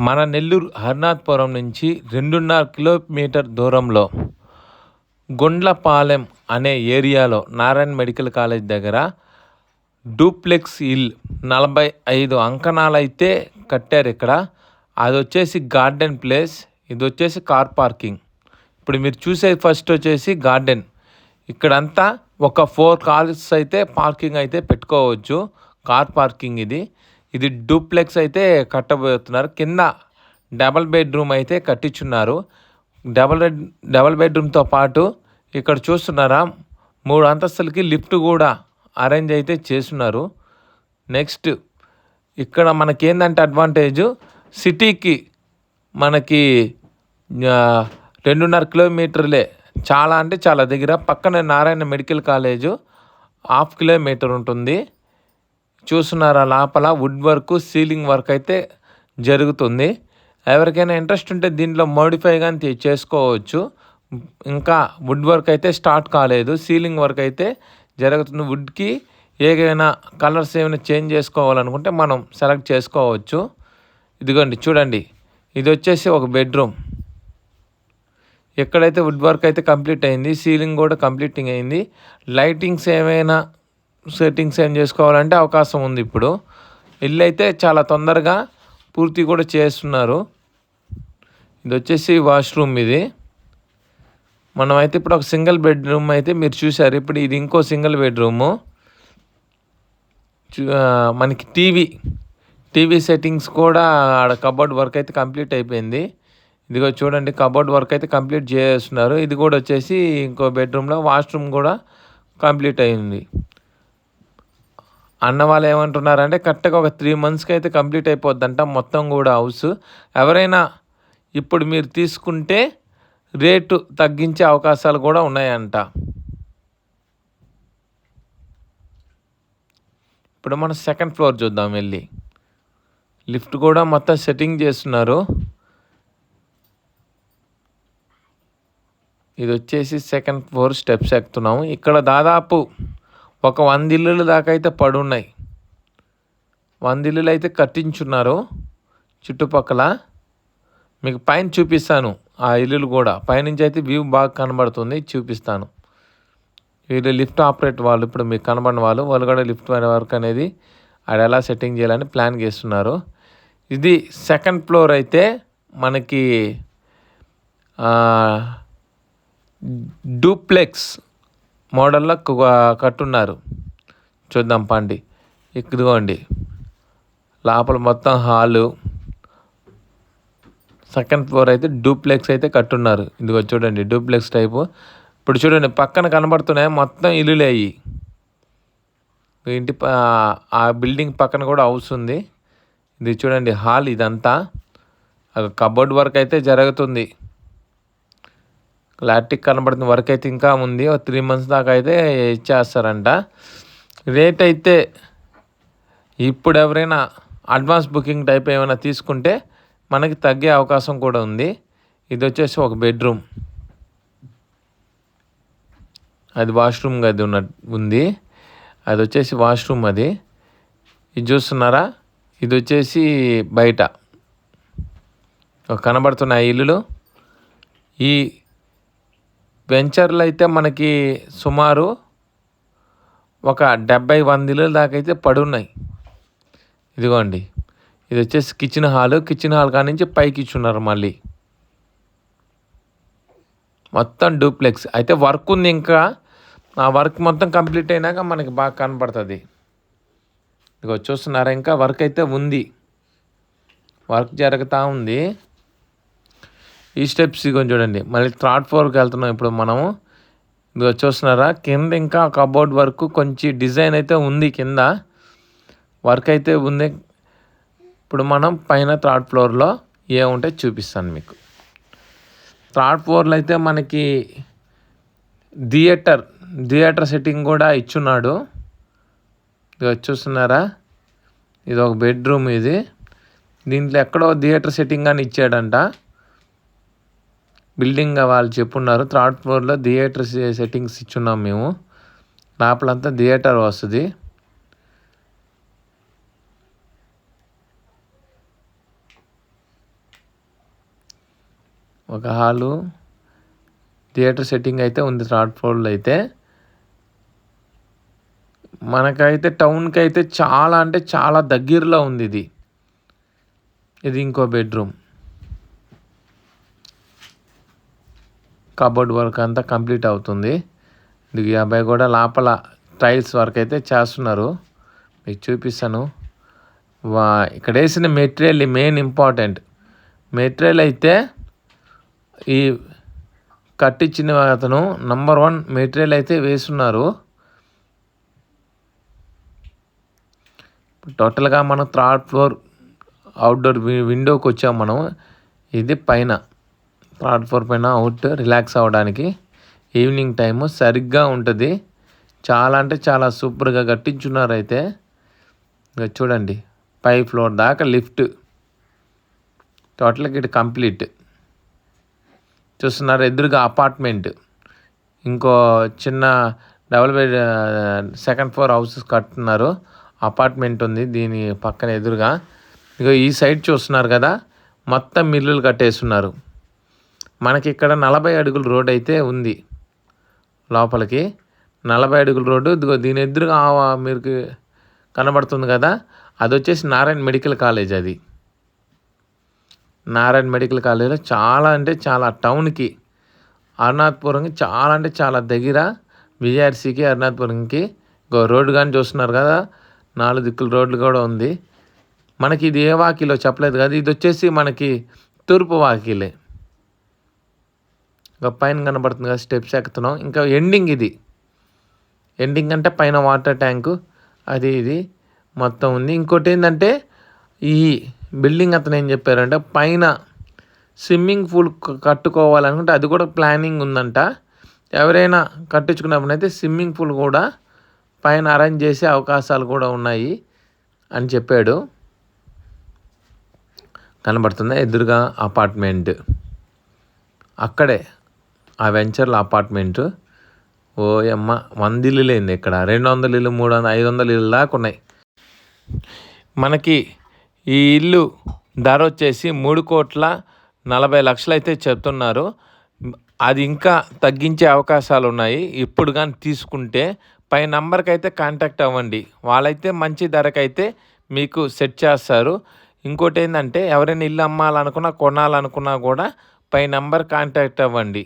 మన నెల్లూరు హరినాథపురం నుంచి 2.5 కిలోమీటర్ దూరంలో గుండ్లపాలెం అనే ఏరియాలో నారాయణ మెడికల్ కాలేజ్ దగ్గర డూప్లెక్స్ ఇల్ 45 అంకణాలైతే కట్టారు ఇక్కడ. అది వచ్చేసి గార్డెన్ ప్లేస్, ఇది వచ్చేసి కార్ పార్కింగ్. ఇప్పుడు మీరు చూసేది ఫస్ట్ వచ్చేసి గార్డెన్. ఇక్కడంతా ఒక 4 కార్స్ అయితే పార్కింగ్ అయితే పెట్టుకోవచ్చు, కార్ పార్కింగ్. ఇది డూప్లెక్స్ అయితే కట్టబోతున్నారు. కింద డబల్ బెడ్రూమ్ అయితే కట్టించున్నారు. డబల్ బెడ్రూమ్తో పాటు ఇక్కడ చూస్తున్నారా 3 అంతస్తులకి లిఫ్ట్ కూడా అరేంజ్ అయితే చేస్తున్నారు. నెక్స్ట్ ఇక్కడ మనకేందంటే అడ్వాంటేజ్, సిటీకి మనకి 2.5 కిలోమీటర్లే, చాలా అంటే చాలా దగ్గర. పక్కన నారాయణ మెడికల్ కాలేజు 1/2 కిలోమీటర్ ఉంటుంది. చూస్తున్నారా లోపల వుడ్ వర్క్, సీలింగ్ వర్క్ అయితే జరుగుతుంది. ఎవరికైనా ఇంట్రెస్ట్ ఉంటే దీంట్లో మోడిఫై కానీ చేసుకోవచ్చు. ఇంకా వుడ్ వర్క్ అయితే స్టార్ట్ కాలేదు, సీలింగ్ వర్క్ అయితే జరుగుతుంది. వుడ్కి ఏదైనా కలర్స్ ఏమైనా చేంజ్ చేసుకోవాలనుకుంటే మనం సెలెక్ట్ చేసుకోవచ్చు. ఇదిగోండి చూడండి, ఇది వచ్చేసి ఒక బెడ్రూమ్. ఎక్కడైతే వుడ్ వర్క్ అయితే కంప్లీట్ అయింది, సీలింగ్ కూడా కంప్లీటింగ్ అయింది. లైటింగ్స్ ఏమైనా సెట్టింగ్స్ ఏం చేసుకోవాలంటే అవకాశం ఉంది. ఇప్పుడు ఇల్లు అయితే చాలా తొందరగా పూర్తి కూడా చేస్తున్నారు. ఇది వచ్చేసి వాష్రూమ్. మనమైతే ఇప్పుడు ఒక సింగిల్ బెడ్రూమ్ అయితే మీరు చూసారు. ఇప్పుడు ఇది ఇంకో సింగిల్ బెడ్రూము. మనకి టీవీ సెట్టింగ్స్ కూడా ఆడ కబోర్డ్ వర్క్ అయితే కంప్లీట్ అయిపోయింది. ఇదిగో చూడండి, కబోర్డ్ వర్క్ అయితే కంప్లీట్ చేస్తున్నారు. ఇది కూడా వచ్చేసి ఇంకో బెడ్రూమ్లో వాష్రూమ్ కూడా కంప్లీట్ అయింది. అన్న వాళ్ళు ఏమంటున్నారంటే కరెక్ట్గా ఒక 3 మంత్స్కి అయితే కంప్లీట్ అయిపోద్దంట మొత్తం కూడా హౌస్. ఎవరైనా ఇప్పుడు మీరు తీసుకుంటే రేటు తగ్గించే అవకాశాలు కూడా ఉన్నాయంట. ఇప్పుడు మనం సెకండ్ ఫ్లోర్ చూద్దాం వెళ్ళి. లిఫ్ట్ కూడా మొత్తం సెట్టింగ్ చేస్తున్నారు. ఇది వచ్చేసి సెకండ్ ఫ్లోర్ స్టెప్స్ ఎక్కుతున్నాము. ఇక్కడ దాదాపు ఒక 100 ఇల్లుల దాకా అయితే పడున్నాయి. 100 ఇల్లులు అయితే కట్టించున్నారు చుట్టుపక్కల. మీకు పైన చూపిస్తాను ఆ ఇల్లులు కూడా. పైనుంచి అయితే వ్యూ బాగా కనబడుతుంది, చూపిస్తాను. వీళ్ళు లిఫ్ట్ ఆపరేట్ వాళ్ళు, ఇప్పుడు మీకు కనబడిన వాళ్ళు కూడా లిఫ్ట్ వర్క్ అనేది ఆడ ఎలా సెట్టింగ్ చేయాలని ప్లాన్ చేస్తున్నారు. ఇది సెకండ్ ఫ్లోర్ అయితే మనకి డూప్లెక్స్ మోడల్లో కట్టున్నారు. చూద్దాం పండి. ఇదిగోండి లోపల మొత్తం హాలు. సెకండ్ ఫ్లోర్ అయితే డూప్లెక్స్ అయితే కట్టున్నారు. ఇదిగో చూడండి డూప్లెక్స్ టైపు. ఇప్పుడు చూడండి పక్కన కనబడుతున్నాయి మొత్తం ఇల్లులే అయ్యి. ఇంటి ఆ బిల్డింగ్ పక్కన కూడా హౌస్ ఉంది. ఇది చూడండి హాల్. ఇదంతా కబోర్డ్ వర్క్ అయితే జరుగుతుంది. క్లారిటీ కనబడుతుంది. వర్క్ అయితే ఇంకా ఉంది. 3 మంత్స్ దాకా అయితే ఇచ్చేస్తారంట. రేట్ అయితే ఇప్పుడు ఎవరైనా అడ్వాన్స్ బుకింగ్ టైప్ ఏమైనా తీసుకుంటే మనకి తగ్గే అవకాశం కూడా ఉంది. ఇది వచ్చేసి ఒక బెడ్రూమ్, అది వాష్రూమ్ గది ఉంది. అది వచ్చేసి వాష్రూమ్. ఇది చూస్తున్నారా, ఇది వచ్చేసి బయట కనబడుతున్నాయి ఇల్లులు. ఈ వెంచర్లు అయితే మనకి సుమారు ఒక 70-100 ఇల్లుల దాకా అయితే పడున్నాయి. ఇదిగోండి, ఇది వచ్చేసి కిచెన్ హాల్ కాడి నుంచి పైకి ఇచ్చున్నారు. మళ్ళీ మొత్తం డూప్లెక్స్ అయితే వర్క్ ఉంది. ఇంకా ఆ వర్క్ మొత్తం కంప్లీట్ అయినాక మనకి బాగా కనపడుతుంది. ఇదిగో చూస్తున్నారా, ఇంకా వర్క్ అయితే ఉంది, వర్క్ జరుగుతూ ఉంది. ఈ స్టెప్స్ ఇగో చూడండి. మళ్ళీ థర్డ్ ఫ్లోర్కి వెళ్తున్నాం ఇప్పుడు మనము. ఇదిగో చూస్తున్నారా, కింద ఇంకా కబోర్డ్ వర్క్ కొంచెం డిజైన్ అయితే ఉంది, కింద వర్క్ అయితే ఉంది. ఇప్పుడు మనం పైన థర్డ్ ఫ్లోర్లో ఏముంటే చూపిస్తాను మీకు. థర్డ్ ఫ్లోర్లో అయితే మనకి థియేటర్ సెట్టింగ్ కూడా ఇచ్చున్నాడు. ఇది చూస్తున్నారా, ఇది ఒక బెడ్రూమ్. దీంట్లో ఎక్కడో థియేటర్ సెట్టింగ్ అని ఇచ్చాడంట. బిల్డింగ్ వాళ్ళు చెప్పున్నారు. థర్డ్ ఫ్లోర్లో థియేటర్ సెట్టింగ్స్ ఇచ్చున్నాం మేము. లోపలంతా థియేటర్ వస్తుంది. ఒక హాలు, థియేటర్ సెట్టింగ్ అయితే ఉంది థర్డ్ ఫ్లోర్లో అయితే. మనకైతే టౌన్కి అయితే చాలా అంటే చాలా దగ్గరలో ఉంది ఇది. ఇది ఇంకో బెడ్రూమ్. కబోర్డ్ వర్క్ అంతా కంప్లీట్ అవుతుంది. ఇది అబ్బాయి కూడా లోపల టైల్స్ వర్క్ అయితే చేస్తున్నారు, మీకు చూపిస్తాను. ఇక్కడ వేసిన మెటీరియల్ మెయిన్ ఇంపార్టెంట్. మెటీరియల్ అయితే ఈ కట్టించిన అతను నంబర్ 1 మెటీరియల్ అయితే వేస్తున్నారు. టోటల్గా మనం థర్డ్ ఫ్లోర్ అవుట్డోర్ విండోకి వచ్చాం మనం. ఇది పైన థర్డ్ ఫ్లోర్ పైన అవుట్ రిలాక్స్ అవ్వడానికి ఈవినింగ్ టైము సరిగ్గా ఉంటుంది. చాలా అంటే చాలా సూపర్గా కట్టించున్నారు అయితే. ఇంకా చూడండి 5 ఫ్లోర్ దాకా లిఫ్ట్, టోటల్గా ఇటు కంప్లీట్. చూస్తున్నారు ఎదురుగా అపార్ట్మెంట్, ఇంకో చిన్న double bed second floor houses కట్టున్నారు. అపార్ట్మెంట్ ఉంది దీని పక్కన ఎదురుగా. ఇక ఈ సైడ్ చూస్తున్నారు కదా, మొత్తం మిల్లులు కట్టేస్తున్నారు. మనకి ఇక్కడ 40 అడుగుల రోడ్ అయితే ఉంది లోపలికి. 40 అడుగుల రోడ్డు. ఇదిగో దీని ఎదురుగా మీరు కనబడుతుంది కదా, అది వచ్చేసి నారాయణ మెడికల్ కాలేజ్. అది నారాయణ మెడికల్ కాలేజ్లో చాలా అంటే చాలా టౌన్కి, అరుణాచపురంకి చాలా అంటే చాలా దగ్గర. విజయఆర్సీకి అరుణాచపురంకి రోడ్డు కానీ చూస్తున్నారు కదా, 4 దిక్కుల రోడ్లు కూడా ఉంది. మనకి ఇది ఏ వాకిలో చెప్పలేదు కదా, ఇది వచ్చేసి మనకి తూర్పు వాకిలే. ఇంకా పైన కనబడుతుంది కదా, స్టెప్స్ ఎక్కుతున్నాం. ఇంకా ఎండింగ్ ఇది. ఎండింగ్ అంటే పైన వాటర్ ట్యాంకు అది ఇది మొత్తం ఉంది. ఇంకోటి ఏంటంటే ఈ బిల్డింగ్ అతను ఏం చెప్పారంటే పైన స్విమ్మింగ్ పూల్ కట్టుకోవాలనుకుంటే అది కూడా ప్లానింగ్ ఉందంట. ఎవరైనా కట్టించుకున్నప్పుడైతే స్విమ్మింగ్ పూల్ కూడా పైన అరేంజ్ చేసే అవకాశాలు కూడా ఉన్నాయి అని చెప్పాడు. కనబడుతుంది ఎదురుగా అపార్ట్మెంట్, అక్కడే ఆ వెంచర్లో అపార్ట్మెంటు. ఓయమ్మ 100 ఇల్లు లేని ఇక్కడ 200 ఇల్లు, 300, 500 ఇల్లు దాకా ఉన్నాయి. మనకి ఈ ఇల్లు ధర వచ్చేసి 3,40,00,000 అయితే చెప్తున్నారు. అది ఇంకా తగ్గించే అవకాశాలు ఉన్నాయి. ఇప్పుడు కానీ తీసుకుంటే పై నంబర్కి అయితే కాంటాక్ట్ అవ్వండి, వాళ్ళైతే మంచి ధరకైతే మీకు సెట్ చేస్తారు. ఇంకోటి ఏంటంటే ఎవరైనా ఇల్లు అమ్మాలనుకున్నా కొనాలనుకున్నా కూడా పై నంబర్ కాంటాక్ట్ అవ్వండి.